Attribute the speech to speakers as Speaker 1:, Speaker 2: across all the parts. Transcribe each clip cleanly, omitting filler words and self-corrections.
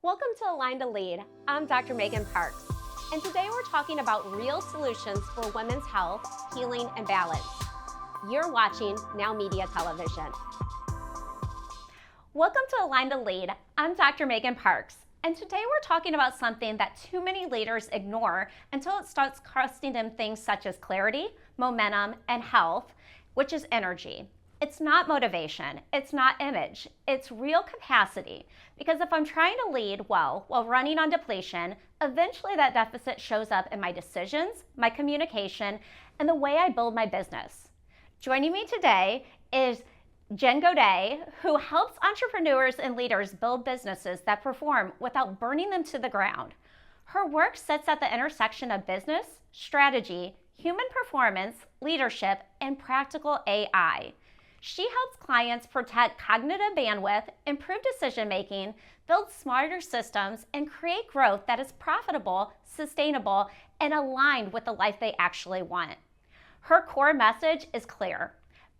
Speaker 1: Welcome to Align to Lead. I'm Dr. Megan Parks, and today we're talking about real solutions for women's health, healing, and balance. You're watching Now Media Television. Welcome to Align to Lead. I'm Dr. Megan Parks, and today we're talking about something that too many leaders ignore until it starts costing them things such as clarity, momentum, and health, which is energy. It's not motivation, it's not image, it's real capacity. Because if I'm trying to lead well while running on depletion, eventually that deficit shows up in my decisions, my communication, and the way I build my business. Joining me today is Jen Gaudet, who helps entrepreneurs and leaders build businesses that perform without burning them to the ground. Her work sits at the intersection of business, strategy, human performance, leadership, and practical AI. She helps clients protect cognitive bandwidth, improve decision-making, build smarter systems, and create growth that is profitable, sustainable, and aligned with the life they actually want. Her core message is clear.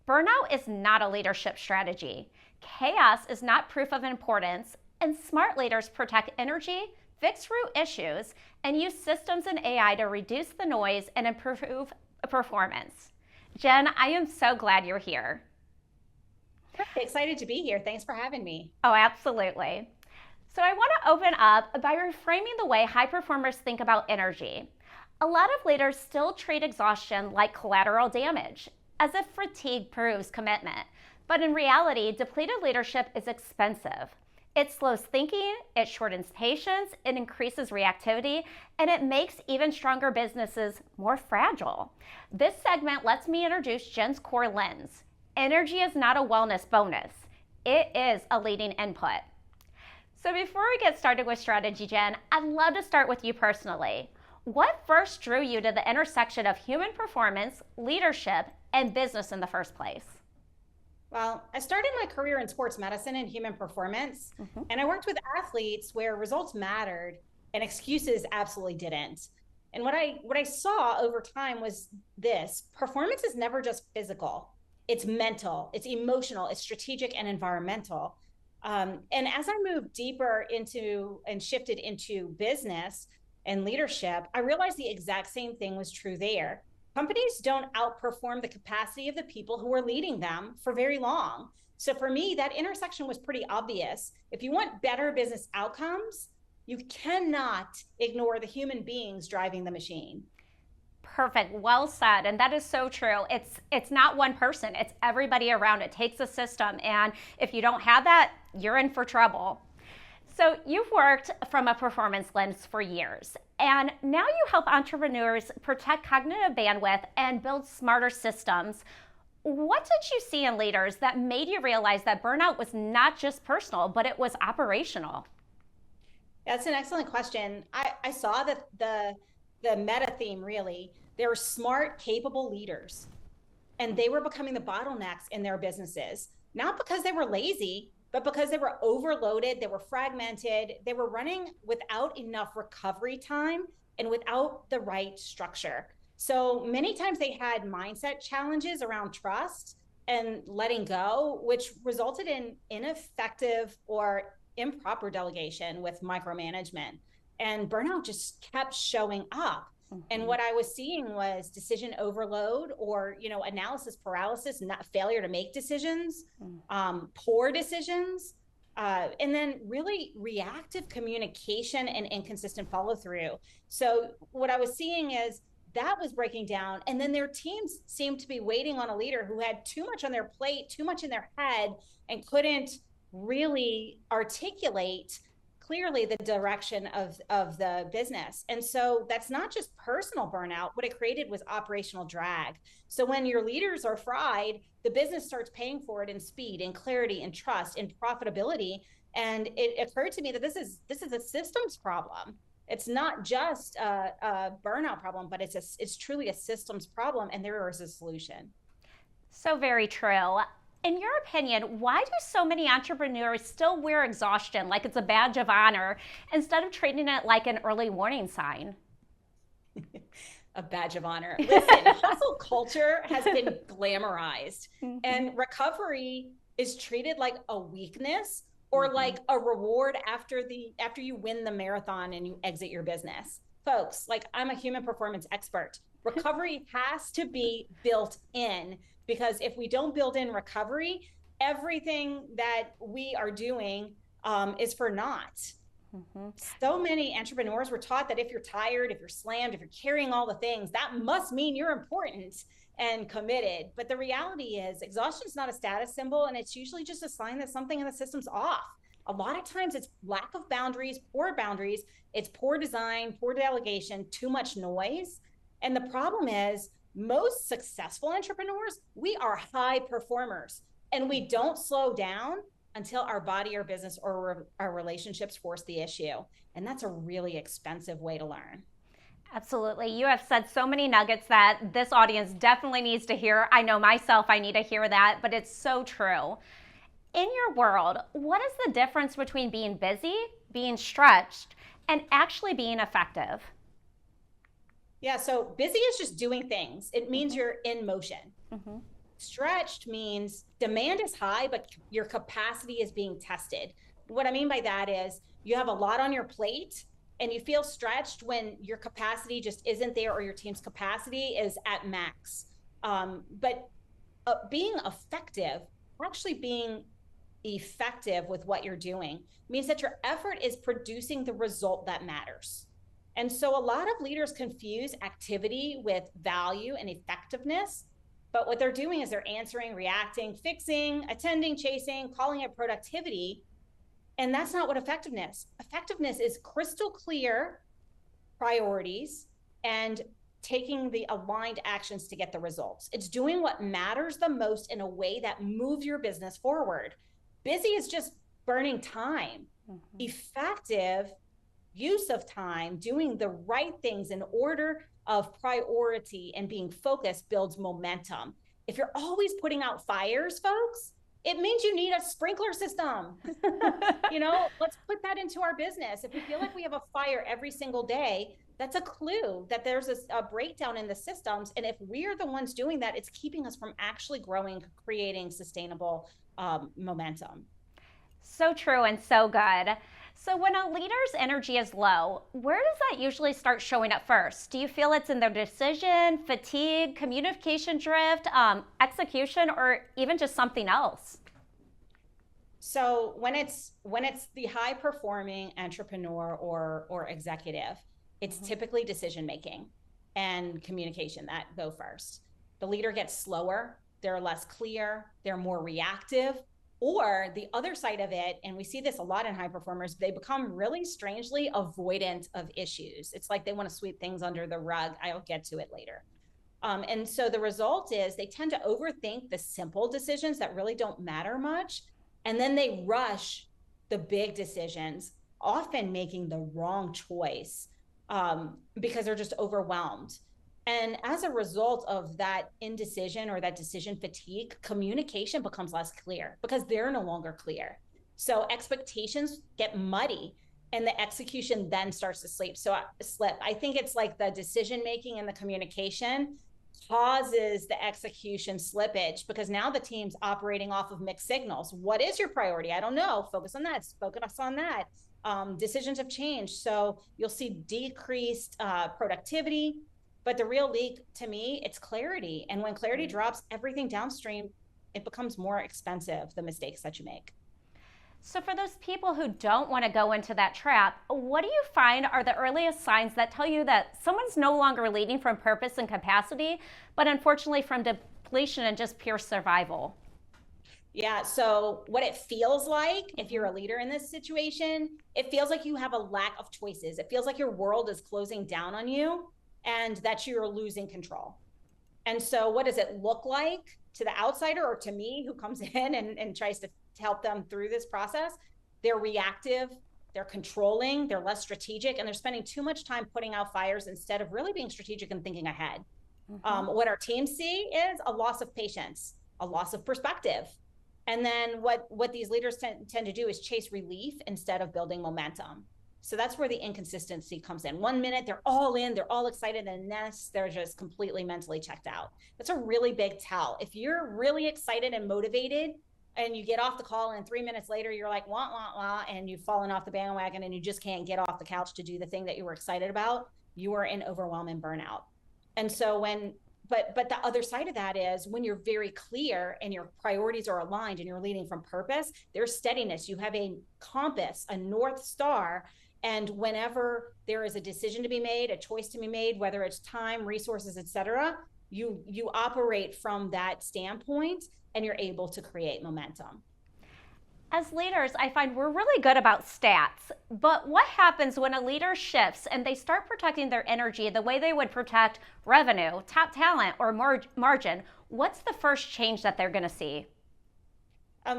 Speaker 1: Burnout is not a leadership strategy. Chaos is not proof of importance, and smart leaders protect energy, fix root issues, and use systems and AI to reduce the noise and improve performance. Jen, I am so glad you're here.
Speaker 2: Excited to be here. Thanks for having me.
Speaker 1: Oh, absolutely. So I want to open up by reframing the way high performers think about energy. A lot of leaders still treat exhaustion like collateral damage, as if fatigue proves commitment. But in reality, depleted leadership is expensive. It slows thinking, it shortens patience, it increases reactivity, and it makes even stronger businesses more fragile. This segment lets me introduce Jen's core lens. Energy is not a wellness bonus. It is a leading input. So before we get started with strategy, Jen, I'd love to start with you personally. What first drew you to the intersection of human performance, leadership, and business in the first place?
Speaker 2: Well, I started my career in sports medicine and human performance, and I worked with athletes where results mattered and excuses absolutely didn't. And what I saw over time was this: performance is never just physical. It's mental, it's emotional, it's strategic and environmental. And as I moved deeper into and shifted into business and leadership, I realized the exact same thing was true there. Companies don't outperform the capacity of the people who are leading them for very long. So for me, that intersection was pretty obvious. If you want better business outcomes, you cannot ignore the human beings driving the machine.
Speaker 1: Perfect. Well said. And that is so true. It's not one person. It's everybody around. It takes a system. And if you don't have that, you're in for trouble. So you've worked from a performance lens for years. And now you help entrepreneurs protect cognitive bandwidth and build smarter systems. What did you see in leaders that made you realize that burnout was not just personal, but it was operational?
Speaker 2: That's an excellent question. I saw that the meta theme, really, they were smart, capable leaders, and they were becoming the bottlenecks in their businesses, not because they were lazy, but because they were overloaded, they were fragmented, they were running without enough recovery time and without the right structure. So many times they had mindset challenges around trust and letting go, which resulted in ineffective or improper delegation with micromanagement. And burnout just kept showing up. And what I was seeing was decision overload, or analysis paralysis, not failure to make decisions, poor decisions, and then really reactive communication and inconsistent follow through. So what I was seeing is that was breaking down, and then their teams seemed to be waiting on a leader who had too much on their plate, too much in their head, and couldn't really articulate clearly the direction of the business. And so that's not just personal burnout. What it created was operational drag. So when your leaders are fried, the business starts paying for it in speed and clarity and trust and profitability. And it occurred to me that this is a systems problem. It's not just a burnout problem, but it's truly a systems problem, and there is a solution.
Speaker 1: So very true. In your opinion, why do so many entrepreneurs still wear exhaustion like it's a badge of honor instead of treating it like an early warning sign?
Speaker 2: A badge of honor. Listen, hustle culture has been glamorized, and recovery is treated like a weakness or like a reward after you win the marathon and you exit your business. Folks, like, I'm a human performance expert. Recovery has to be built in, because if we don't build in recovery, everything that we are doing is for naught. So many entrepreneurs were taught that if you're tired, if you're slammed, if you're carrying all the things, that must mean you're important and committed. But the reality is, exhaustion is not a status symbol, and it's usually just a sign that something in the system's off. A lot of times it's lack of boundaries, it's poor design, poor delegation, too much noise. And the problem is, most successful entrepreneurs, we are high performers, and we don't slow down until our body, our business, or our relationships force the issue. And that's a really expensive way to learn.
Speaker 1: Absolutely. You have said so many nuggets that this audience definitely needs to hear. I know myself, I need to hear that, but it's so true. In your world, what is the difference between being busy, being stretched, and actually being effective?
Speaker 2: Yeah, so busy is just doing things. It means you're in motion. Stretched means demand is high, but your capacity is being tested. What I mean by that is, you have a lot on your plate and you feel stretched when your capacity just isn't there, or your team's capacity is at max. But being effective, actually being effective with what you're doing, means that your effort is producing the result that matters. And so a lot of leaders confuse activity with value and effectiveness. But what they're doing is they're answering, reacting, fixing, attending, chasing, calling it productivity. And that's not what effectiveness. Effectiveness is crystal clear priorities and taking the aligned actions to get the results. It's doing what matters the most in a way that moves your business forward. Busy is just burning time. Effective use of time, doing the right things in order of priority and being focused, builds momentum. If you're always putting out fires, folks, it means you need a sprinkler system. Let's put that into our business. If we feel like we have a fire every single day, that's a clue that there's a breakdown in the systems. And if we're the ones doing that, it's keeping us from actually growing, creating sustainable momentum.
Speaker 1: So true and so good. So when a leader's energy is low, where does that usually start showing up first? Do you feel it's in their decision, fatigue, communication drift, execution, or even just something else?
Speaker 2: So when it's the high performing entrepreneur or executive, it's typically decision making and communication that go first. The leader gets slower, they're less clear, they're more reactive. Or the other side of it, and we see this a lot in high performers, they become really strangely avoidant of issues. It's like they want to sweep things under the rug. I'll get to it later. And so the result is they tend to overthink the simple decisions that really don't matter much. And then they rush the big decisions, often making the wrong choice because they're just overwhelmed. And as a result of that indecision or that decision fatigue, communication becomes less clear because they're no longer clear. So expectations get muddy and the execution then starts to slip. I think it's like the decision making and the communication causes the execution slippage, because now the team's operating off of mixed signals. What is your priority? I don't know. Focus on that. Focus on that. Decisions have changed. So you'll see decreased productivity. But the real leak, to me, it's clarity. And when clarity drops, everything downstream, it becomes more expensive, the mistakes that you make.
Speaker 1: So for those people who don't want to go into that trap, what do you find are the earliest signs that tell you that someone's no longer leading from purpose and capacity, but unfortunately from depletion and just pure survival?
Speaker 2: Yeah, so what it feels like, if you're a leader in this situation, it feels like you have a lack of choices. It feels like your world is closing down on you, and that you're losing control. And so what does it look like to the outsider, or to me who comes in and tries to help them through this process? They're reactive, they're controlling, they're less strategic, and they're spending too much time putting out fires instead of really being strategic and thinking ahead. What our teams see is a loss of patience, a loss of perspective. And then what these leaders tend to do is chase relief instead of building momentum. So that's where the inconsistency comes in. 1 minute, they're all in, they're all excited, and next, they're just completely mentally checked out. That's a really big tell. If you're really excited and motivated, and you get off the call and 3 minutes later you're like wah wah wah, and you've fallen off the bandwagon and you just can't get off the couch to do the thing that you were excited about, you are in overwhelm and burnout. And so but the other side of that is when you're very clear and your priorities are aligned and you're leading from purpose, there's steadiness. You have a compass, a North Star. And whenever there is a decision to be made, a choice to be made, whether it's time, resources, etc., you operate from that standpoint and you're able to create momentum.
Speaker 1: As leaders, I find we're really good about stats, but what happens when a leader shifts and they start protecting their energy the way they would protect revenue, top talent, or margin? What's the first change that they're going to see?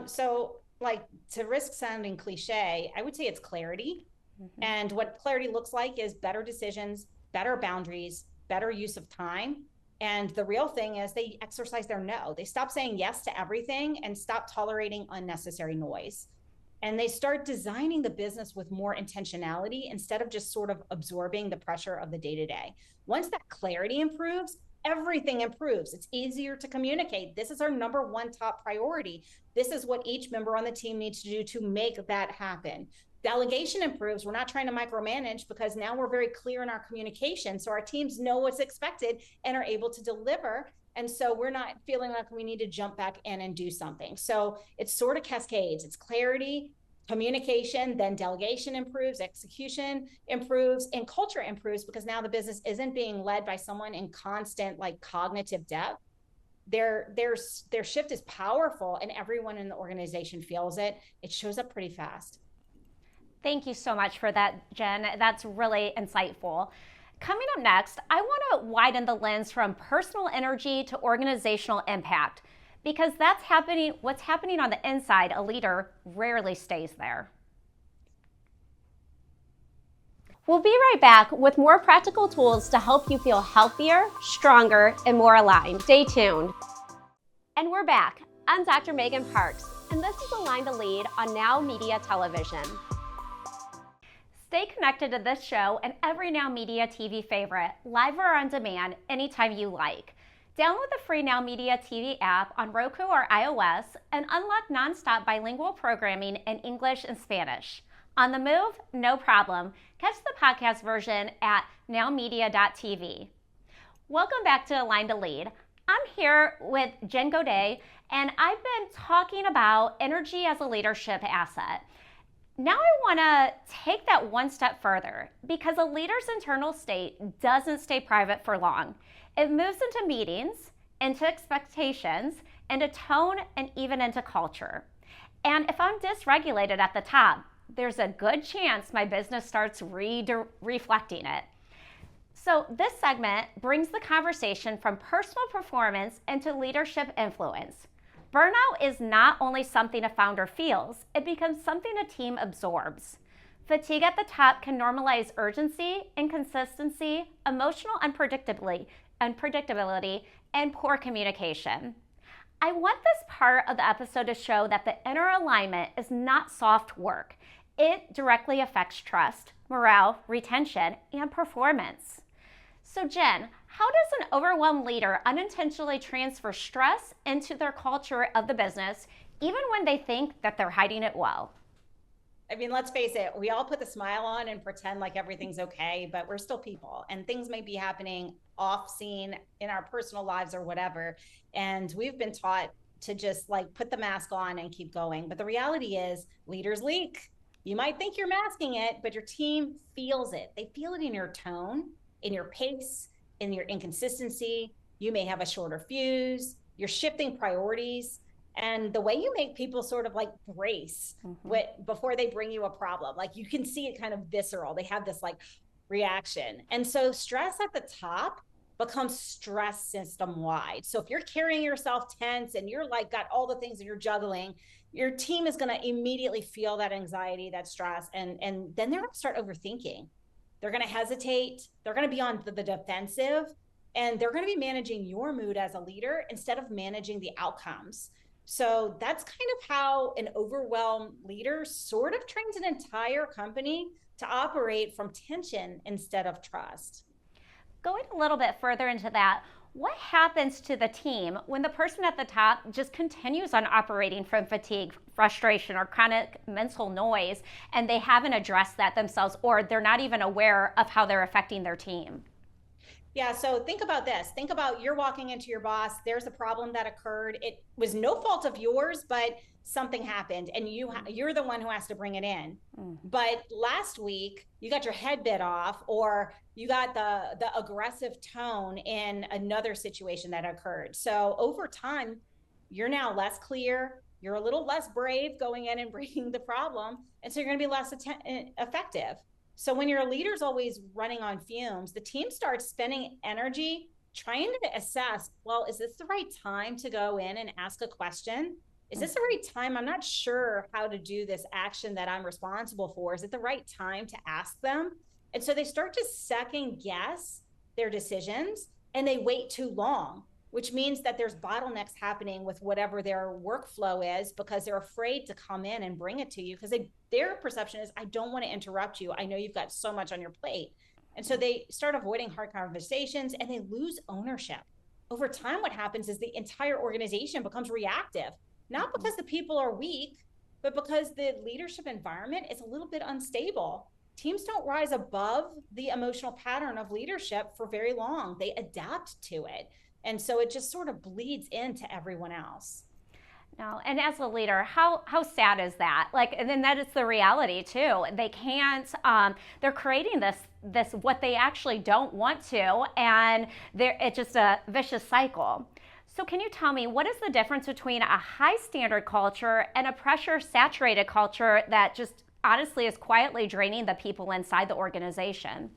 Speaker 2: So, like, to risk sounding cliche, I would say it's clarity. Mm-hmm. And what clarity looks like is better decisions, better boundaries, better use of time. And the real thing is they exercise their no. They stop saying yes to everything and stop tolerating unnecessary noise. And they start designing the business with more intentionality instead of just sort of absorbing the pressure of the day-to-day. Once that clarity improves, everything improves. It's easier to communicate. This is our number one top priority. This is what each member on the team needs to do to make that happen. Delegation improves. We're not trying to micromanage because now we're very clear in our communication. So our teams know what's expected and are able to deliver. And so we're not feeling like we need to jump back in and do something. So it's sort of cascades. It's clarity, communication, then delegation improves, execution improves, and culture improves because now the business isn't being led by someone in constant like cognitive depth. Their shift is powerful and everyone in the organization feels it. It shows up pretty fast.
Speaker 1: Thank you so much for that, Jen. That's really insightful. Coming up next, I want to widen the lens from personal energy to organizational impact, because what's happening on the inside, a leader rarely stays there. We'll be right back with more practical tools to help you feel healthier, stronger, and more aligned. Stay tuned. And we're back. I'm Dr. Megan Parks, and this is Aligned to Lead on Now Media Television. Stay connected to this show and every Now Media TV favorite, live or on demand, anytime you like. Download the free Now Media TV app on Roku or iOS and unlock nonstop bilingual programming in English and Spanish. On the move? No problem. Catch the podcast version at nowmedia.tv. Welcome back to Aligned to Lead. I'm here with Jen Gaudet, and I've been talking about energy as a leadership asset. Now I want to take that one step further, because a leader's internal state doesn't stay private for long. It moves into meetings, into expectations, into tone, and even into culture. And if I'm dysregulated at the top, there's a good chance my business starts reflecting it. So this segment brings the conversation from personal performance into leadership influence. Burnout is not only something a founder feels, it becomes something a team absorbs. Fatigue at the top can normalize urgency, inconsistency, emotional unpredictability, and poor communication. I want this part of the episode to show that the inner alignment is not soft work. It directly affects trust, morale, retention, and performance. So Jen, how does an overwhelmed leader unintentionally transfer stress into their culture of the business, even when they think that they're hiding it well?
Speaker 2: I mean, let's face it, we all put the smile on and pretend like everything's okay, but we're still people and things may be happening off scene in our personal lives or whatever. And we've been taught to just like put the mask on and keep going. But the reality is leaders leak. You might think you're masking it, but your team feels it. They feel it in your tone, in your pace, in your inconsistency. You may have a shorter fuse, you're shifting priorities, and the way you make people sort of like brace before they bring you a problem. Like you can see it kind of visceral. They have this like reaction. And so stress at the top becomes stress system wide. So if you're carrying yourself tense and you're like got all the things that you're juggling, your team is going to immediately feel that anxiety, that stress, and then they're going to start overthinking. They're going to hesitate. They're going to be on the defensive, and they're going to be managing your mood as a leader instead of managing the outcomes. So that's kind of how an overwhelmed leader sort of trains an entire company to operate from tension instead of trust.
Speaker 1: Going a little bit further into that, what happens to the team when the person at the top just continues on operating from fatigue, frustration, or chronic mental noise, and they haven't addressed that themselves, or they're not even aware of how they're affecting their team?
Speaker 2: Yeah, so think about this. Think about you're walking into your boss, there's a problem that occurred. It was no fault of yours, but something happened and you're the one who has to bring it in. But last week you got your head bit off, or you got the aggressive tone in another situation that occurred. So over time, you're now less clear, you're a little less brave going in and bringing the problem, and so you're going to be less effective. So when your leader's always running on fumes, the team starts spending energy trying to assess, well, is this the right time to go in and ask a question? Is this the right time? I'm not sure how to do this action that I'm responsible for. Is it the right time to ask them? And so they start to second guess their decisions, and they wait too long, which means that there's bottlenecks happening with whatever their workflow is, because they're afraid to come in and bring it to you, because their perception is, I don't want to interrupt you. I know you've got so much on your plate. And so they start avoiding hard conversations, and they lose ownership. Over time, what happens is the entire organization becomes reactive, not because the people are weak, but because the leadership environment is a little bit unstable. Teams don't rise above the emotional pattern of leadership for very long. They adapt to it. And so it just sort of bleeds into everyone else.
Speaker 1: No, and as a leader, how sad is that? Like, and then that is the reality too. They can't. They're creating this what they actually don't want to, and it's just a vicious cycle. So, can you tell me what is the difference between a high standard culture and a pressure saturated culture that just honestly is quietly draining the people inside the organization?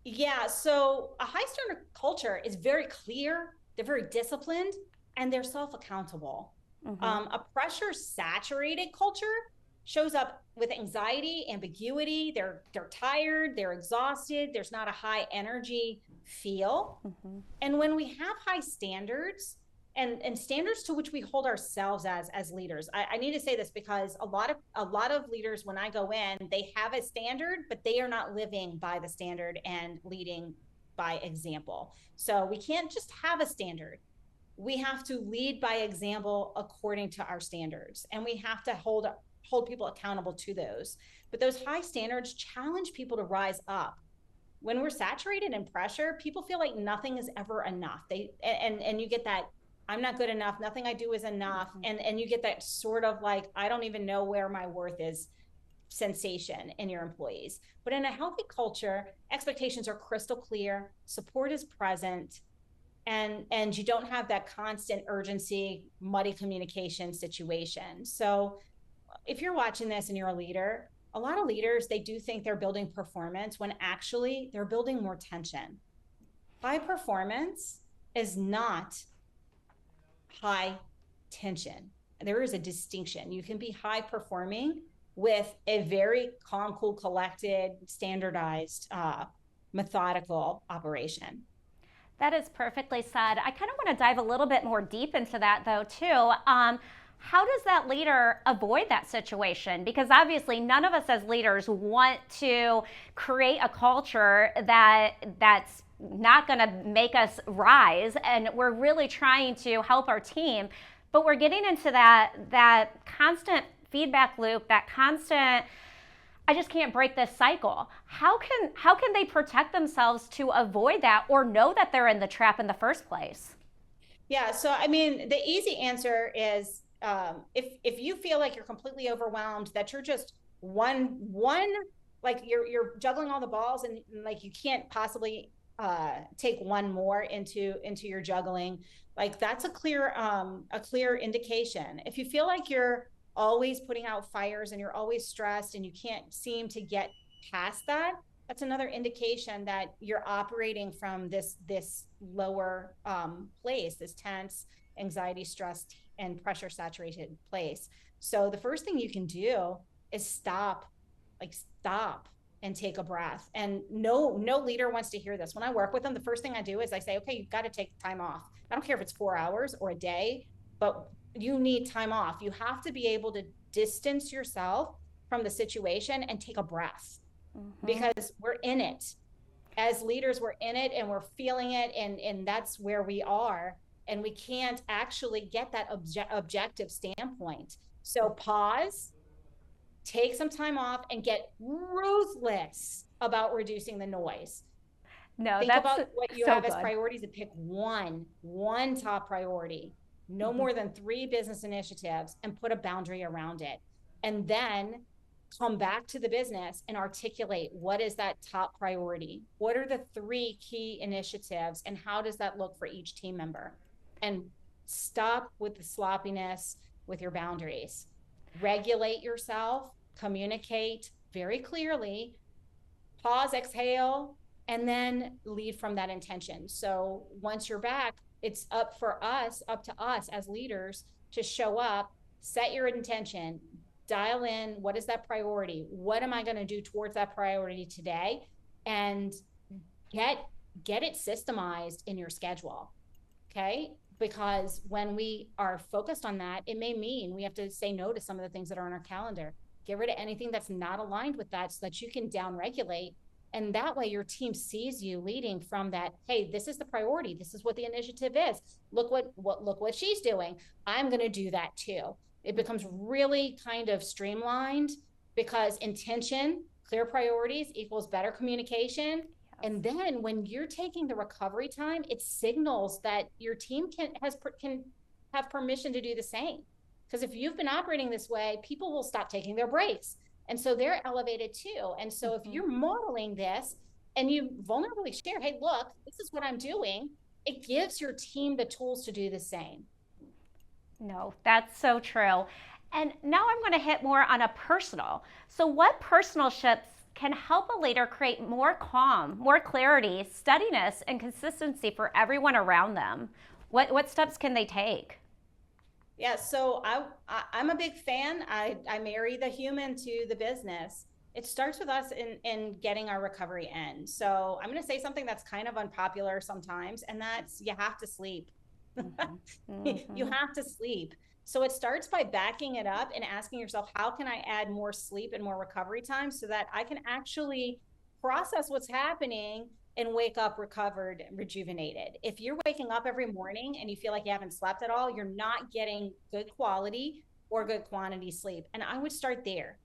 Speaker 2: Yeah, so a high standard culture is very clear, they're very disciplined, and they're self accountable. A pressure saturated culture shows up with anxiety, ambiguity. They're tired, they're exhausted. There's not a high energy feel. And when we have high standards, and standards to which we hold ourselves as leaders, I need to say this because a lot of leaders, when I go in, they have a standard, but they are not living by the standard and leading by example. So we can't just have a standard. We have to lead by example according to our standards, and we have to hold people accountable to those. But those high standards challenge people to rise up. When we're saturated in pressure, people feel like nothing is ever enough. And you get that, I'm not good enough, nothing I do is enough. And you get that sort of like, I don't even know where my worth is sensation in your employees. But in a healthy culture, expectations are crystal clear, support is present, and you don't have that constant urgency, muddy communication situation. So if you're watching this and you're a leader, a lot of leaders, they do think they're building performance when actually they're building more tension. High performance is not high tension. There is a distinction. You can be high performing with a very calm, cool, collected, standardized, methodical operation.
Speaker 1: That is perfectly said. I kind of want to dive a little bit more deep into that, though, too. How does that leader avoid that situation? Because obviously, none of us as leaders want to create a culture that's not going to make us rise, and we're really trying to help our team, but we're getting into that constant feedback loop, that constant, I just can't break this cycle. How can they protect themselves to avoid that, or know that they're in the trap in the first place?
Speaker 2: Yeah, so I mean, the easy answer is, if you feel like you're completely overwhelmed, that you're just one like you're juggling all the balls, and like you can't possibly take one more into your juggling, like that's a clear indication. If you feel like you're always putting out fires and you're always stressed and you can't seem to get past that, that's another indication that you're operating from this lower place, this tense, anxiety, stress, and pressure saturated place. So the first thing you can do is stop and take a breath. And no leader wants to hear this. When I work with them, the first thing I do is I say, okay, you've got to take time off. I don't care if it's 4 hours or a day, but you need time off. You have to be able to distance yourself from the situation and take a breath, because we're in it. As leaders, we're in it and we're feeling it, and that's where we are. And we can't actually get that objective standpoint. So pause, take some time off, and get ruthless about reducing the noise.
Speaker 1: No,
Speaker 2: Think
Speaker 1: that's
Speaker 2: about what you
Speaker 1: so
Speaker 2: have as
Speaker 1: good.
Speaker 2: priorities and pick one top priority, no
Speaker 1: Mm-hmm.
Speaker 2: more than 3 business initiatives, and put a boundary around it. And then come back to the business and articulate what is that top priority? What are the 3 key initiatives, and how does that look for each team member? And stop with the sloppiness with your boundaries. Regulate yourself, communicate very clearly, pause, exhale, and then lead from that intention. So once you're back, it's up to us as leaders to show up, set your intention, dial in what is that priority? What am I going to do towards that priority today? And get it systemized in your schedule. Okay? Because when we are focused on that, it may mean we have to say no to some of the things that are on our calendar. Get rid of anything that's not aligned with that so that you can down regulate. And that way your team sees you leading from that, hey, this is the priority. This is what the initiative is. Look what she's doing. I'm going to do that too. It becomes really kind of streamlined because intention, clear priorities equals better communication. And then when you're taking the recovery time, it signals that your team can have permission to do the same. Because if you've been operating this way, people will stop taking their breaks. And so they're elevated too. And so if you're modeling this and you vulnerably share, hey, look, this is what I'm doing, it gives your team the tools to do the same.
Speaker 1: No, that's so true. And now I'm going to hit more on a personal. So, what personal shifts can help a leader create more calm, more clarity, steadiness, and consistency for everyone around them? What steps can they take?
Speaker 2: Yeah, so I'm a big fan. I marry the human to the business. It starts with us in getting our recovery in. So I'm going to say something that's kind of unpopular sometimes, and that's you have to sleep.
Speaker 1: Mm-hmm.
Speaker 2: You have to sleep. So it starts by backing it up and asking yourself, how can I add more sleep and more recovery time so that I can actually process what's happening and wake up recovered and rejuvenated? If you're waking up every morning and you feel like you haven't slept at all, you're not getting good quality or good quantity sleep. And I would start there.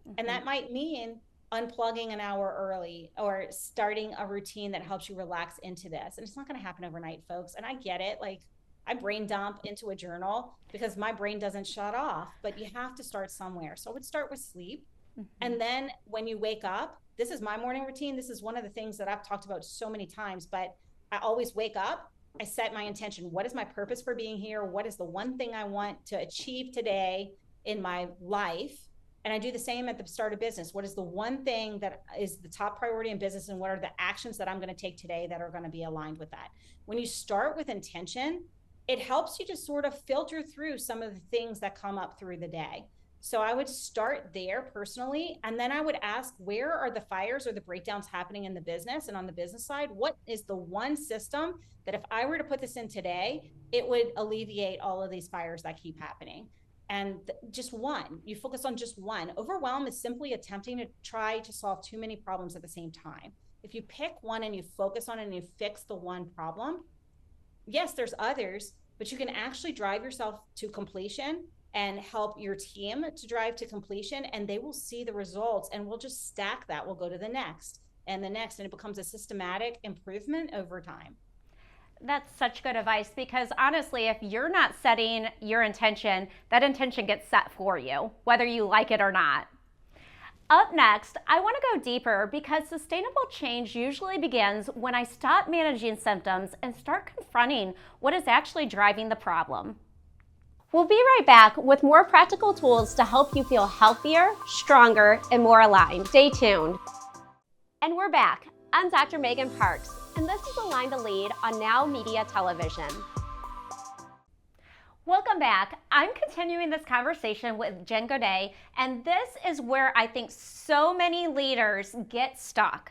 Speaker 2: Mm-hmm. And that might mean unplugging an hour early or starting a routine that helps you relax into this. And it's not going to happen overnight, folks. And I get it. Like, I brain dump into a journal because my brain doesn't shut off, but you have to start somewhere. So I would start with sleep. Mm-hmm. And then when you wake up, this is my morning routine. This is one of the things that I've talked about so many times, but I always wake up. I set my intention. What is my purpose for being here? What is the one thing I want to achieve today in my life? And I do the same at the start of business. What is the one thing that is the top priority in business, and what are the actions that I'm going to take today that are going to be aligned with that? When you start with intention, it helps you to sort of filter through some of the things that come up through the day. So I would start there personally, and then I would ask, where are the fires or the breakdowns happening in the business? And on the business side, what is the one system that if I were to put this in today, it would alleviate all of these fires that keep happening? And just one, you focus on just one. Overwhelm is simply attempting to try to solve too many problems at the same time. If you pick one and you focus on it and you fix the one problem, yes, there's others, but you can actually drive yourself to completion and help your team to drive to completion, and they will see the results, and we'll just stack that. We'll go to the next and the next, and it becomes a systematic improvement over time.
Speaker 1: That's such good advice, because honestly, if you're not setting your intention, that intention gets set for you, whether you like it or not. Up next, I want to go deeper, because sustainable change usually begins when I stop managing symptoms and start confronting what is actually driving the problem. We'll be right back with more practical tools to help you feel healthier, stronger, and more aligned. Stay tuned. And we're back. I'm Dr. Megan Parks, and this is Aligned to Lead on Now Media Television. Welcome back. I'm continuing this conversation with Jen Gaudet, and this is where I think so many leaders get stuck.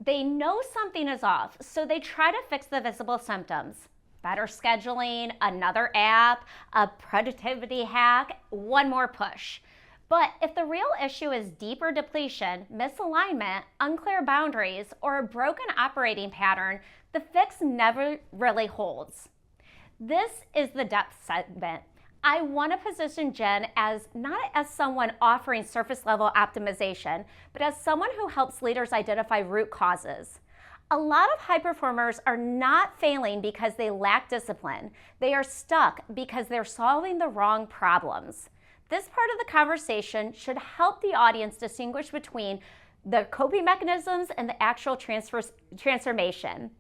Speaker 1: They know something is off, so they try to fix the visible symptoms. Better scheduling, another app, a productivity hack, one more push. But if the real issue is deeper depletion, misalignment, unclear boundaries, or a broken operating pattern, the fix never really holds. This is the depth segment. I want to position Jen as not as someone offering surface level optimization, but as someone who helps leaders identify root causes. A lot of high performers are not failing because they lack discipline. They are stuck because they're solving the wrong problems. This part of the conversation should help the audience distinguish between the coping mechanisms and the actual transformation.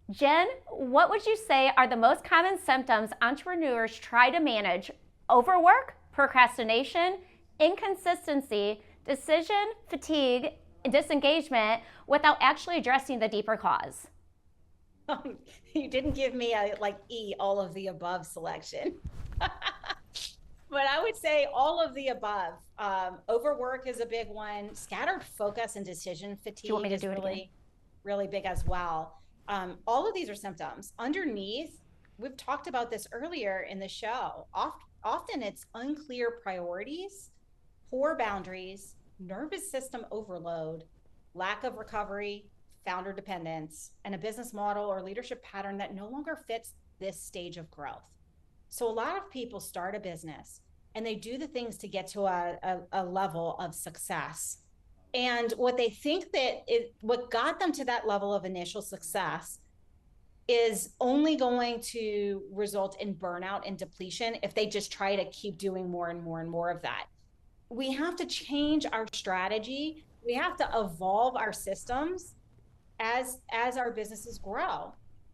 Speaker 1: Jen, what would you say are the most common symptoms entrepreneurs try to manage? Overwork, procrastination, inconsistency, decision fatigue, disengagement without actually addressing the deeper cause.
Speaker 2: You didn't give me a all of the above selection. But I would say all of the above. Overwork is a big one. Scattered focus and decision fatigue is really big as well. All of these are symptoms. Underneath, we've talked about this earlier in the show. Often it's unclear priorities, poor boundaries, nervous system overload, lack of recovery, founder dependence, and a business model or leadership pattern that no longer fits this stage of growth. So a lot of people start a business and they do the things to get to a level of success. And what they think what got them to that level of initial success is only going to result in burnout and depletion if they just try to keep doing more and more and more of that. We have to change our strategy. We have to evolve our systems as our businesses grow.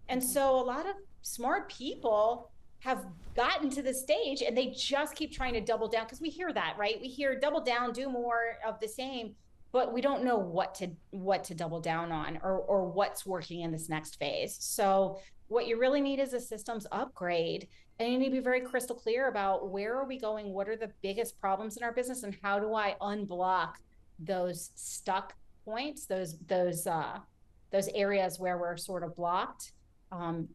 Speaker 2: And so a lot of smart people have gotten to the stage and they just keep trying to double down, because we hear that, right? We hear double down, do more of the same, but we don't know what to double down on or what's working in this next phase. So what you really need is a systems upgrade, and you need to be very crystal clear about where are we going, what are the biggest problems in our business, and how do I unblock those stuck points, those areas where we're sort of blocked,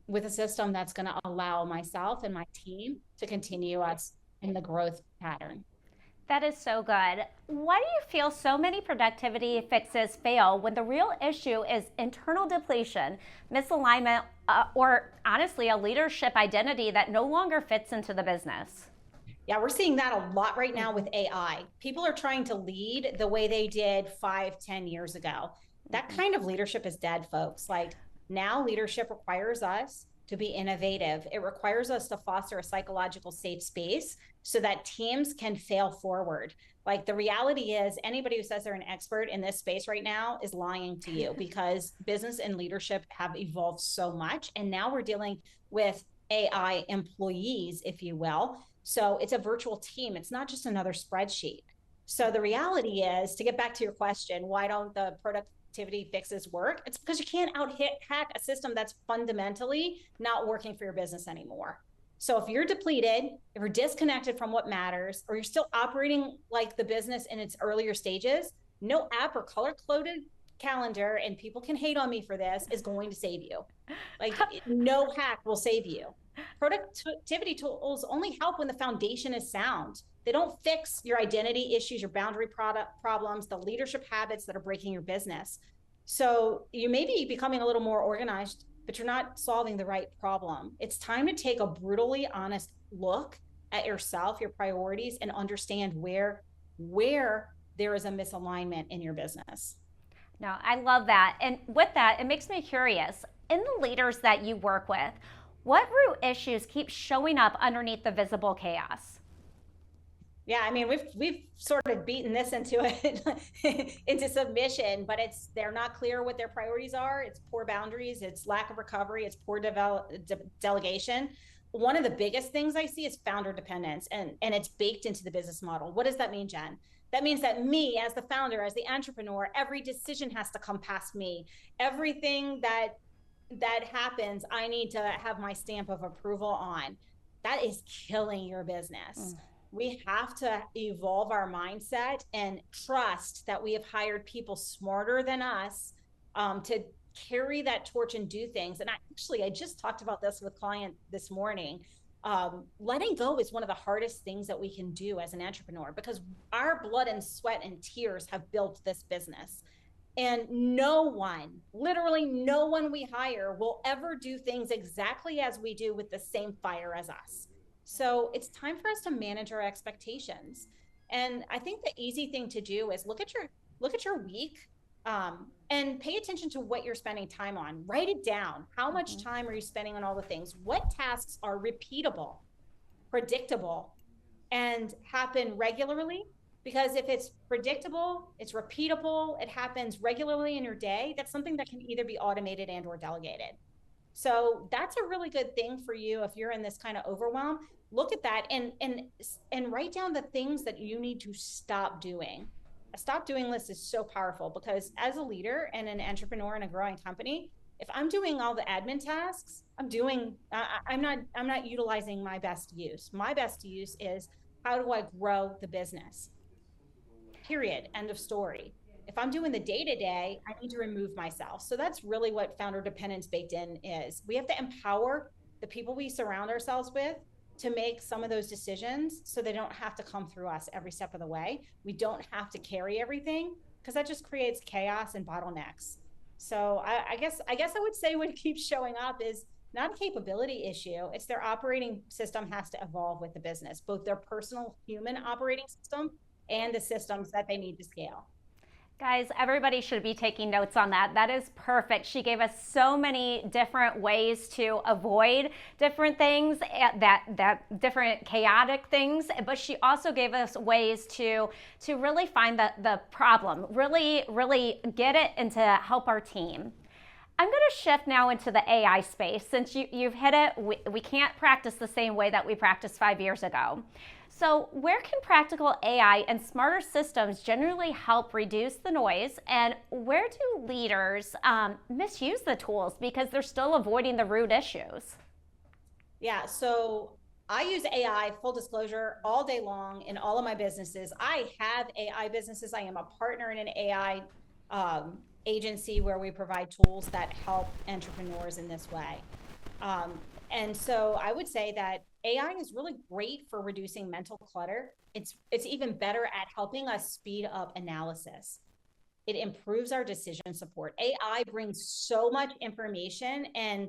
Speaker 2: with a system that's going to allow myself and my team to continue us in the growth pattern.
Speaker 1: That is so good. Why do you feel so many productivity fixes fail when the real issue is internal depletion, misalignment, or honestly, a leadership identity that no longer fits into the business?
Speaker 2: Yeah, we're seeing that a lot right now with AI. People are trying to lead the way they did 5-10 years ago. That kind of leadership is dead, folks. Like, now leadership requires us to be innovative. It requires us to foster a psychological safe space so that teams can fail forward. Like, the reality is, anybody who says they're an expert in this space right now is lying to you, because business and leadership have evolved so much. And now we're dealing with AI employees, if you will. So it's a virtual team. It's not just another spreadsheet. So the reality is, to get back to your question, why don't the productivity fixes work? It's because you can't hack a system that's fundamentally not working for your business anymore. So if you're depleted, if you're disconnected from what matters, or you're still operating like the business in its earlier stages, no app or color-coded calendar, and people can hate on me for this, is going to save you. Like, no hack will save you. Productivity tools only help when the foundation is sound. They don't fix your identity issues, your boundary problems, the leadership habits that are breaking your business. So you may be becoming a little more organized, but you're not solving the right problem. It's time to take a brutally honest look at yourself, your priorities, and understand where there is a misalignment in your business.
Speaker 1: No, I love that. And with that, it makes me curious. In the leaders that you work with, what root issues keep showing up underneath the visible chaos?
Speaker 2: Yeah, I mean, we've sort of beaten this into submission, but they're not clear what their priorities are. It's poor boundaries, it's lack of recovery, it's poor delegation. One of the biggest things I see is founder dependence, and it's baked into the business model. What does that mean, Jen? That means that me, as the founder, as the entrepreneur, every decision has to come past me. Everything that happens, I need to have my stamp of approval on. That is killing your business. We have to evolve our mindset and trust that we have hired people smarter than us to carry that torch and do things. And I just talked about this with a client this morning. letting go is one of the hardest things that we can do as an entrepreneur, because our blood and sweat and tears have built this business. And no one, literally no one we hire will ever do things exactly as we do with the same fire as us. So it's time for us to manage our expectations. And I think the easy thing to do is look at your week, and pay attention to what you're spending time on. Write it down. How much time are you spending on all the things? What tasks are repeatable, predictable, and happen regularly? Because if it's predictable, it's repeatable, it happens regularly in your day, that's something that can either be automated and or delegated. So that's a really good thing for you if you're in this kind of overwhelm. Look at that and write down the things that you need to stop doing. A stop doing list is so powerful, because as a leader and an entrepreneur in a growing company, if I'm doing all the admin tasks, I'm not utilizing my best use. My best use is, how do I grow the business? Period. End of story. If I'm doing the day to day, I need to remove myself. So that's really what founder dependence baked in is. We have to empower the people we surround ourselves with to make some of those decisions, so they don't have to come through us every step of the way. We don't have to carry everything, because that just creates chaos and bottlenecks. So I guess I would say what keeps showing up is not a capability issue. It's their operating system has to evolve with the business, both their personal human operating system and the systems that they need to scale.
Speaker 1: Guys, everybody should be taking notes on that. That is perfect. She gave us so many different ways to avoid different things, that different chaotic things, but she also gave us ways to really find the problem, really get it, and to help our team. I'm going to shift now into the AI space. Since you've hit it, we can't practice the same way that we practiced 5 years ago. So where can practical AI and smarter systems generally help reduce the noise, and where do leaders misuse the tools because they're still avoiding the root issues?
Speaker 2: Yeah, so I use AI, full disclosure, all day long in all of my businesses. I have AI businesses. I am a partner in an AI agency where we provide tools that help entrepreneurs in this way. Um, and so I would say that AI is really great for reducing mental clutter. It's even better at helping us speed up analysis. It improves our decision support. AI brings so much information and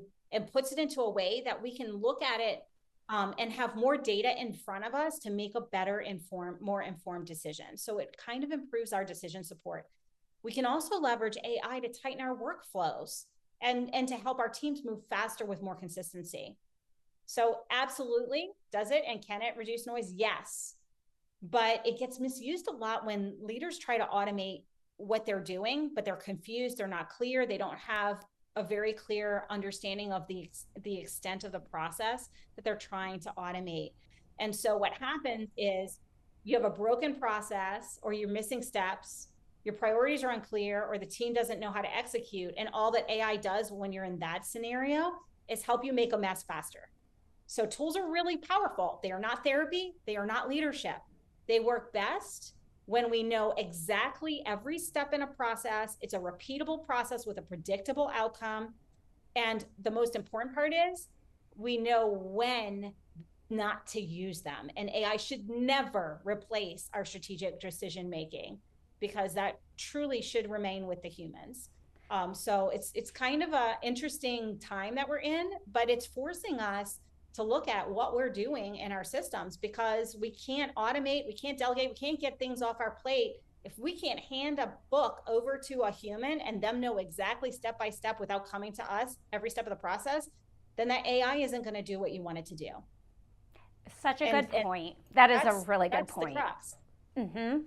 Speaker 2: puts it into a way that we can look at it, and have more data in front of us to make a better more informed decision. So it kind of improves our decision support. We can also leverage AI to tighten our workflows and to help our teams move faster with more consistency. So absolutely, does it and can it reduce noise? Yes. But it gets misused a lot when leaders try to automate what they're doing, but they're confused, they're not clear, they don't have a very clear understanding of the extent of the process that they're trying to automate. And so what happens is you have a broken process, or you're missing steps, your priorities are unclear, or the team doesn't know how to execute. And all that AI does when you're in that scenario is help you make a mess faster. So tools are really powerful. They are not therapy. They are not leadership. They work best when we know exactly every step in a process. It's a repeatable process with a predictable outcome. And the most important part is we know when not to use them. And AI should never replace our strategic decision making, because that truly should remain with the humans. So it's kind of an interesting time that we're in, but it's forcing us to look at what we're doing in our systems, because we can't automate, we can't delegate, we can't get things off our plate if we can't hand a book over to a human and them know exactly step by step without coming to us every step of the process. Then that AI isn't going to do what you want it to do.
Speaker 1: Such a good point. That is a really good
Speaker 2: point.
Speaker 1: point. Mm-hmm.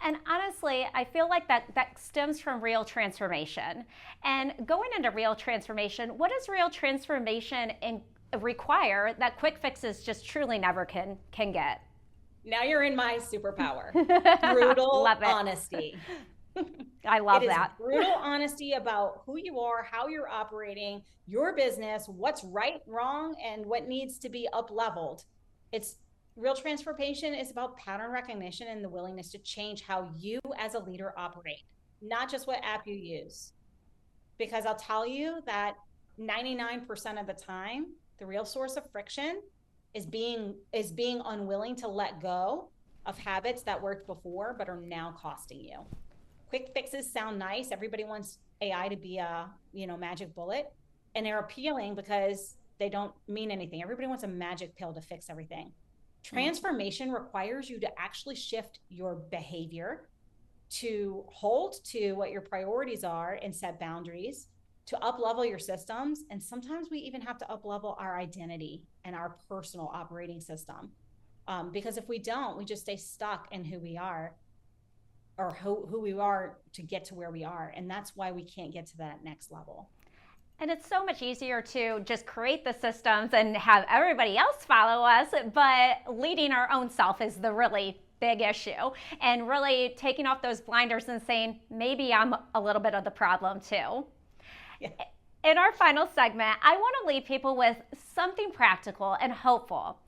Speaker 1: And honestly, I feel like that stems from real transformation. And going into real transformation, what does real transformation require that quick fixes just truly never can get?
Speaker 2: Now you're in my superpower. Brutal honesty.
Speaker 1: I love that.
Speaker 2: Brutal honesty about who you are, how you're operating your business, what's right, wrong, and what needs to be up leveled. It's real transformation is about pattern recognition and the willingness to change how you as a leader operate, not just what app you use. Because I'll tell you that 99% of the time, the real source of friction is being unwilling to let go of habits that worked before but are now costing you. Quick fixes sound nice. Everybody wants AI to be a, magic bullet, and they're appealing because they don't mean anything. Everybody wants a magic pill to fix everything. Transformation requires you to actually shift your behavior, to hold to what your priorities are and set boundaries, to up level your systems. And sometimes we even have to up level our identity and our personal operating system. Because if we don't, we just stay stuck in who we are, or who we are to get to where we are. And that's why we can't get to that next level.
Speaker 1: And it's so much easier to just create the systems and have everybody else follow us, but leading our own self is the really big issue. And really taking off those blinders and saying, maybe I'm a little bit of the problem too. Yeah. In our final segment, I want to leave people with something practical and hopeful.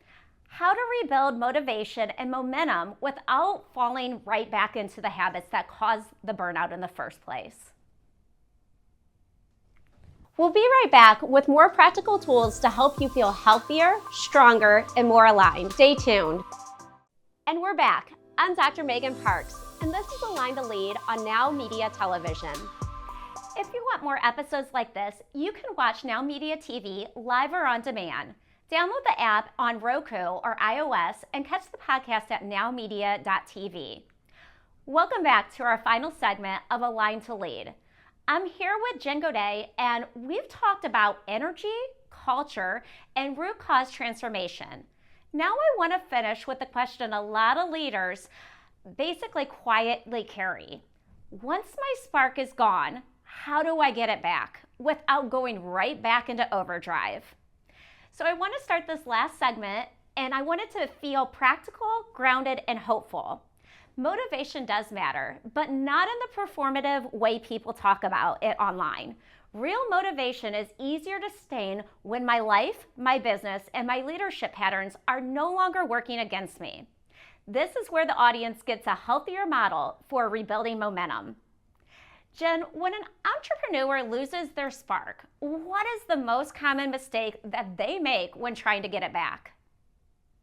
Speaker 1: How to rebuild motivation and momentum without falling right back into the habits that caused the burnout in the first place. We'll be right back with more practical tools to help you feel healthier, stronger, and more aligned. Stay tuned. And we're back. I'm Dr. Megan Parks, and this is Aligned to Lead on Now Media Television. If you want more episodes like this, you can watch Now Media TV live or on demand. Download the app on Roku or iOS and catch the podcast at nowmedia.tv. Welcome back to our final segment of Aligned to Lead. I'm here with Jen Gaudet, and we've talked about energy, culture, and root cause transformation. Now I want to finish with the question a lot of leaders basically quietly carry. Once my spark is gone, how do I get it back without going right back into overdrive? So I want to start this last segment, and I want it to feel practical, grounded, and hopeful. Motivation does matter, but not in the performative way people talk about it online. Real motivation is easier to sustain when my life, my business, and my leadership patterns are no longer working against me. This is where the audience gets a healthier model for rebuilding momentum. Jen, when an entrepreneur loses their spark, what is the most common mistake that they make when trying to get it back?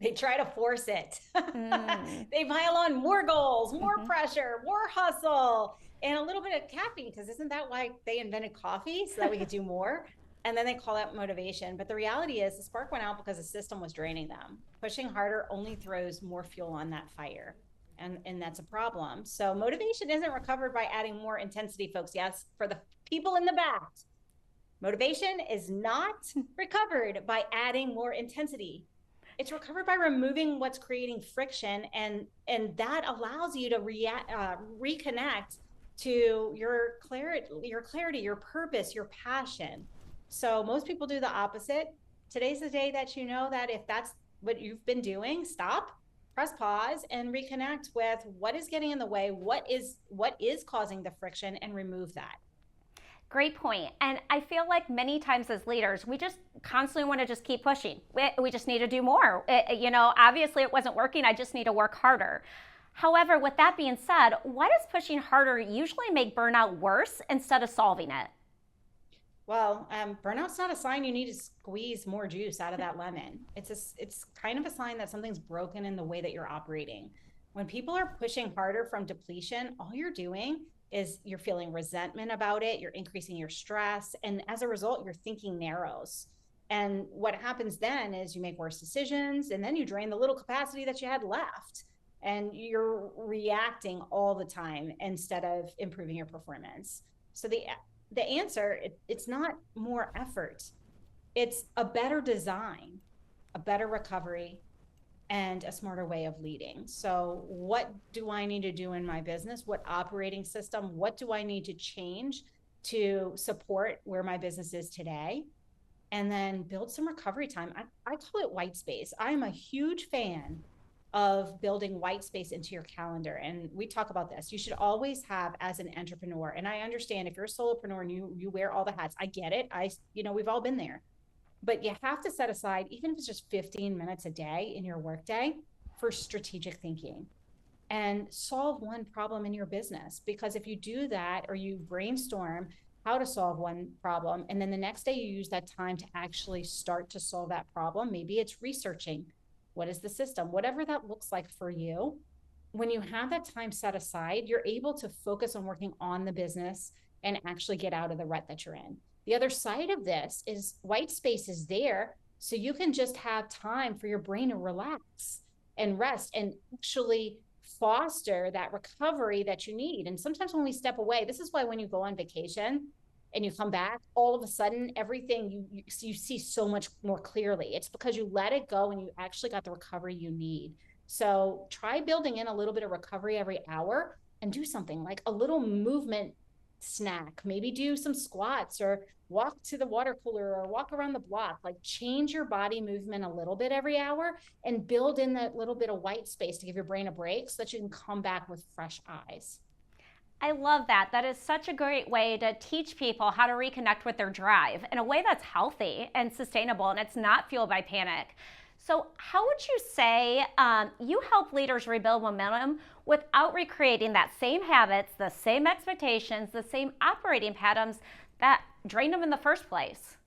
Speaker 2: They try to force it. They pile on more goals, more pressure, more hustle, and a little bit of caffeine, because isn't that why they invented coffee? So that we could do more. And then they call that motivation. But the reality is the spark went out because the system was draining them. Pushing harder only throws more fuel on that fire. And that's a problem. So motivation isn't recovered by adding more intensity, folks. Yes, for the people in the back, motivation is not recovered by adding more intensity. It's recovered by removing what's creating friction, and that allows you to reconnect to your clarity, your purpose, your passion. So most people do the opposite. Today's the day that you know that if that's what you've been doing, stop, press pause, and reconnect with what is getting in the way, what is causing the friction, and remove that.
Speaker 1: Great point. And I feel like many times as leaders, we just constantly want to just keep pushing. We just need to do more. Obviously it wasn't working. I just need to work harder. However, with that being said, why does pushing harder usually make burnout worse instead of solving it?
Speaker 2: Well, burnout's not a sign you need to squeeze more juice out of that lemon. It's kind of a sign that something's broken in the way that you're operating. When people are pushing harder from depletion, all you're doing is you're feeling resentment about it, you're increasing your stress, and as a result, your thinking narrows. And what happens then is you make worse decisions, and then you drain the little capacity that you had left, and you're reacting all the time instead of improving your performance. So the answer, it's not more effort, it's a better design, a better recovery, and a smarter way of leading. So what do I need to do in my business? What operating system? What do I need to change to support where my business is today? And then build some recovery time. I call it white space. I'm a huge fan of building white space into your calendar. And we talk about this. You should always have, as an entrepreneur, and I understand if you're a solopreneur and you wear all the hats, I get it. We've all been there. But you have to set aside, even if it's just 15 minutes a day in your workday, for strategic thinking and solve one problem in your business. Because if you do that, or you brainstorm how to solve one problem. And then the next day you use that time to actually start to solve that problem. Maybe it's researching what is the system, whatever that looks like for you. When you have that time set aside, you're able to focus on working on the business and actually get out of the rut that you're in. The other side of this is white space is there. So you can just have time for your brain to relax and rest and actually foster that recovery that you need. And sometimes when we step away, this is why when you go on vacation and you come back, all of a sudden everything you see so much more clearly. It's because you let it go and you actually got the recovery you need. So try building in a little bit of recovery every hour and do something like a little movement snack. Maybe do some squats or walk to the water cooler or walk around the block. Like change your body movement a little bit every hour and build in that little bit of white space to give your brain a break so that you can come back with fresh eyes.
Speaker 1: I love that. That is such a great way to teach people how to reconnect with their drive in a way that's healthy and sustainable, and it's not fueled by panic. So, how would you say you help leaders rebuild momentum without recreating that same habits, the same expectations, the same operating patterns that drained them in the first place?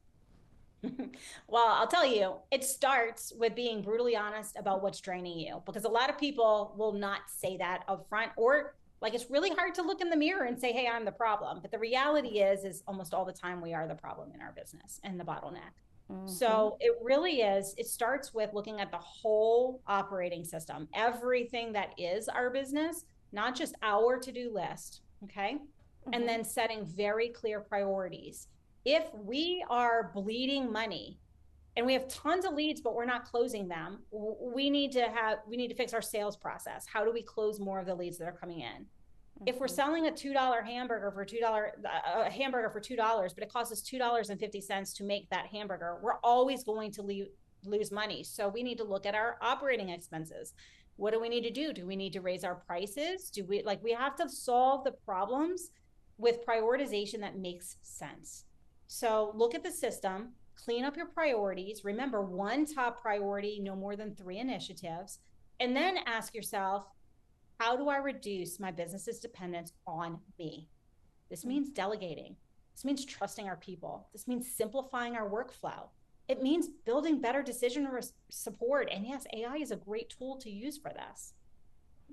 Speaker 2: Well, I'll tell you, it starts with being brutally honest about what's draining you, because a lot of people will not say that up front, or like it's really hard to look in the mirror and say, hey, I'm the problem. But the reality is almost all the time we are the problem in our business and the bottleneck. Mm-hmm. So it really is, it starts with looking at the whole operating system, everything that is our business, not just our to-do list. Okay. Mm-hmm. And then setting very clear priorities. If we are bleeding money and we have tons of leads, but we're not closing them, we need to fix our sales process. How do we close more of the leads that are coming in? Mm-hmm. If we're selling a $2 hamburger for $2, but it costs us $2.50 to make that hamburger, we're always going to lose money. So we need to look at our operating expenses. What do we need to do? Do we need to raise our prices? We have to solve the problems with prioritization that makes sense. So look at the system, clean up your priorities. Remember, one top priority, no more than 3 initiatives. And then ask yourself, how do I reduce my business's dependence on me? This means delegating. This means trusting our people. This means simplifying our workflow. It means building better decision support. And yes, AI is a great tool to use for this.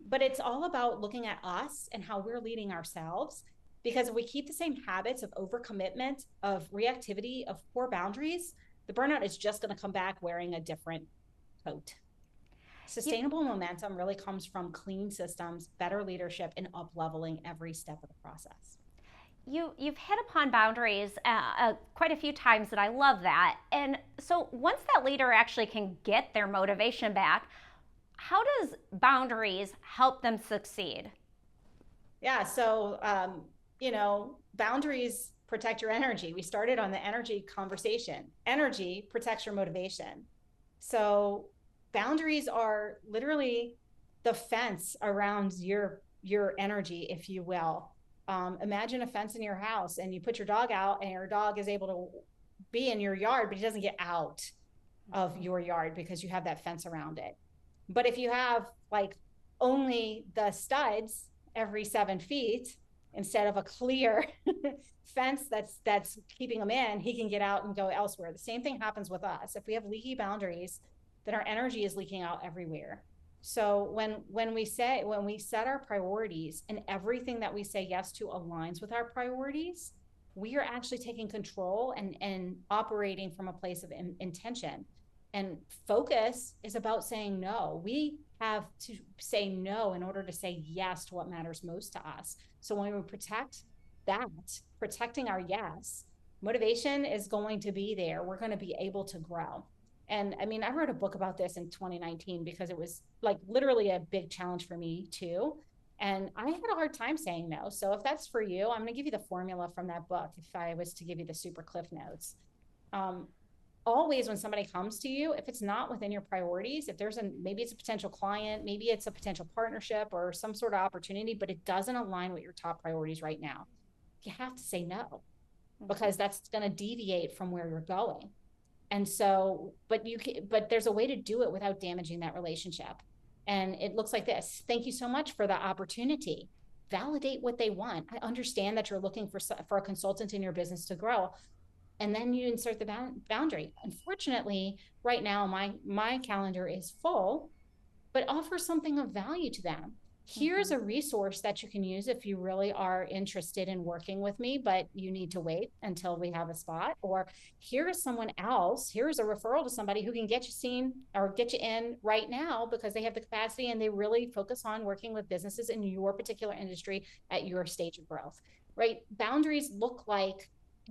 Speaker 2: But it's all about looking at us and how we're leading ourselves. Because if we keep the same habits of overcommitment, of reactivity, of poor boundaries, the burnout is just going to come back wearing a different coat. Sustainable momentum really comes from clean systems, better leadership, and up-leveling every step of the process.
Speaker 1: You've hit upon boundaries quite a few times, and I love that. And so once that leader actually can get their motivation back, how does boundaries help them succeed?
Speaker 2: Yeah, so boundaries protect your energy. We started on the energy conversation. Energy protects your motivation. So boundaries are literally the fence around your energy, if you will. Imagine a fence in your house and you put your dog out and your dog is able to be in your yard, but he doesn't get out of your yard because you have that fence around it. But if you have only the studs every 7 feet, instead of a clear fence that's keeping him in, he can get out and go elsewhere. The same thing happens with us. If we have leaky boundaries, then our energy is leaking out everywhere. So when we set our priorities and everything that we say yes to aligns with our priorities, we are actually taking control and operating from a place of intention. And focus is about saying no. We have to say no in order to say yes to what matters most to us. So when we protecting our yes, motivation is going to be there. We're going to be able to grow. And I mean, I wrote a book about this in 2019 because it was literally a big challenge for me too. And I had a hard time saying no. So if that's for you, I'm going to give you the formula from that book. If I was to give you the super cliff notes, always when somebody comes to you, if it's not within your priorities, if maybe it's a potential client, maybe it's a potential partnership or some sort of opportunity, but it doesn't align with your top priorities right now, you have to say no, because that's going to deviate from where you're going. And so, but there's a way to do it without damaging that relationship. And it looks like this. Thank you so much for the opportunity. validate what they want. I understand that you're looking for a consultant in your business to grow. And then you insert the boundary. Unfortunately, right now, my calendar is full, but offer something of value to them. Here's a resource that you can use if you really are interested in working with me, but you need to wait until we have a spot. Or here is someone else, here's a referral to somebody who can get you seen or get you in right now because they have the capacity and they really focus on working with businesses in your particular industry at your stage of growth, right? Boundaries look like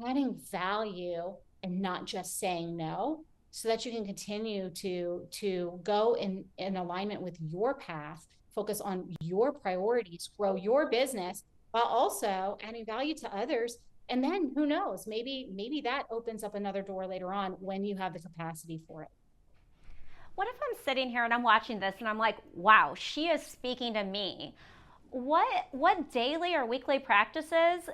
Speaker 2: adding value and not just saying no, so that you can continue to go in alignment with your path, focus on your priorities, grow your business while also adding value to others. And then who knows, maybe that opens up another door later on when you have the capacity for it.
Speaker 1: What if I'm sitting here and I'm watching this and I'm like, wow, she is speaking to me? What daily or weekly practices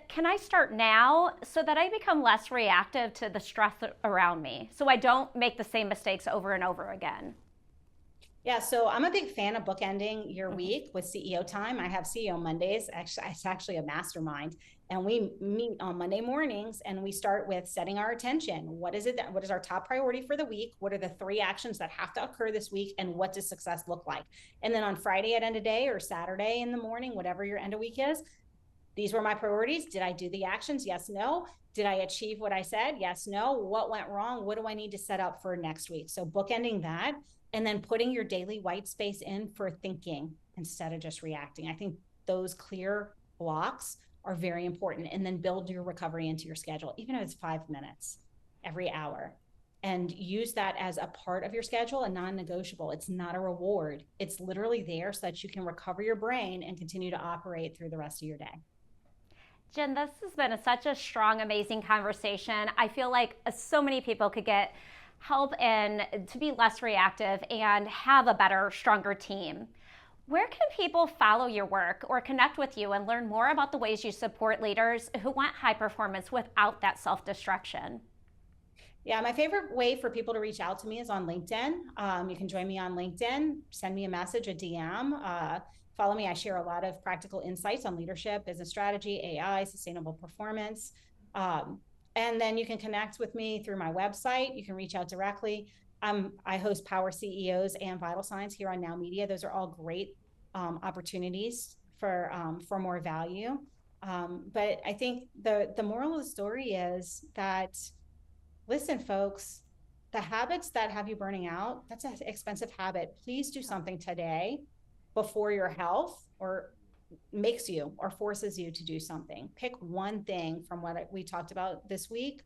Speaker 1: can I start now so that I become less reactive to the stress around me, so I don't make the same mistakes over and over again?
Speaker 2: Yeah, so I'm a big fan of bookending your week with CEO time. I have CEO Mondays. Actually, it's actually a mastermind. And we meet on Monday mornings and we start with setting our attention. What is our top priority for the week? What are the 3 actions that have to occur this week? And what does success look like? And then on Friday at end of day or Saturday in the morning, whatever your end of week is, these were my priorities. Did I do the actions? Yes, no. Did I achieve what I said? Yes, no. What went wrong? What do I need to set up for next week? So bookending that, and then putting your daily white space in for thinking instead of just reacting. I think those clear blocks are very important. And then build your recovery into your schedule, even if it's 5 minutes every hour. And use that as a part of your schedule, a non-negotiable. It's not a reward. It's literally there so that you can recover your brain and continue to operate through the rest of your day.
Speaker 1: Jen, this has been such a strong, amazing conversation. I feel like so many people could get help and to be less reactive and have a better, stronger team. Where can people follow your work or connect with you and learn more about the ways you support leaders who want high performance without that self-destruction?
Speaker 2: Yeah, my favorite way for people to reach out to me is on LinkedIn. You can join me on LinkedIn, send me a message, a DM. Follow me. I share a lot of practical insights on leadership, business strategy, AI, sustainable performance. And then you can connect with me through my website. You can reach out directly. I host Power CEOs and Vital Signs here on Now Media. Those are all great opportunities for more value. But I think the moral of the story is that, listen, folks, the habits that have you burning out, that's an expensive habit. Please do something today before your health or makes you or forces you to do something. Pick one thing from what we talked about this week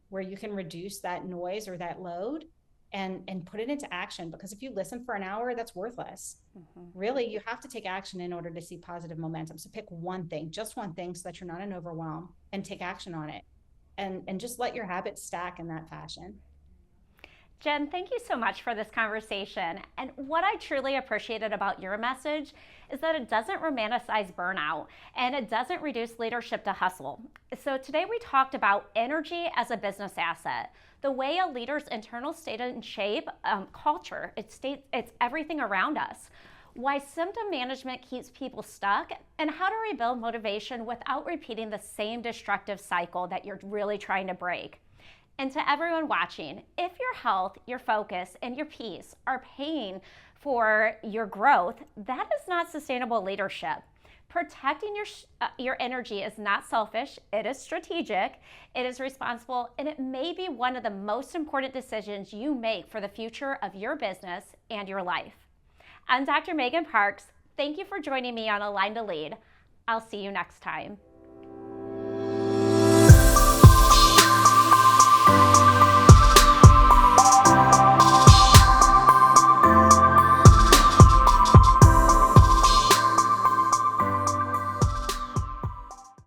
Speaker 2: where you can reduce that noise or that load and put it into action. Because if you listen for an hour, that's worthless. Really, you have to take action in order to see positive momentum. So pick one thing, just one thing, so that you're not in overwhelm, and take action on it. And just let your habits stack in that fashion.
Speaker 1: Jen, thank you so much for this conversation. And what I truly appreciated about your message is that it doesn't romanticize burnout and it doesn't reduce leadership to hustle. So today we talked about energy as a business asset, the way a leader's internal state and shape, culture, it's everything around us, why symptom management keeps people stuck, and how to rebuild motivation without repeating the same destructive cycle that you're really trying to break. And to everyone watching, if your health, your focus, and your peace are paying for your growth, that is not sustainable leadership. Protecting your energy is not selfish, it is strategic, it is responsible, and it may be one of the most important decisions you make for the future of your business and your life. I'm Dr. Megan Parks. Thank you for joining me on Align to Lead. I'll see you next time.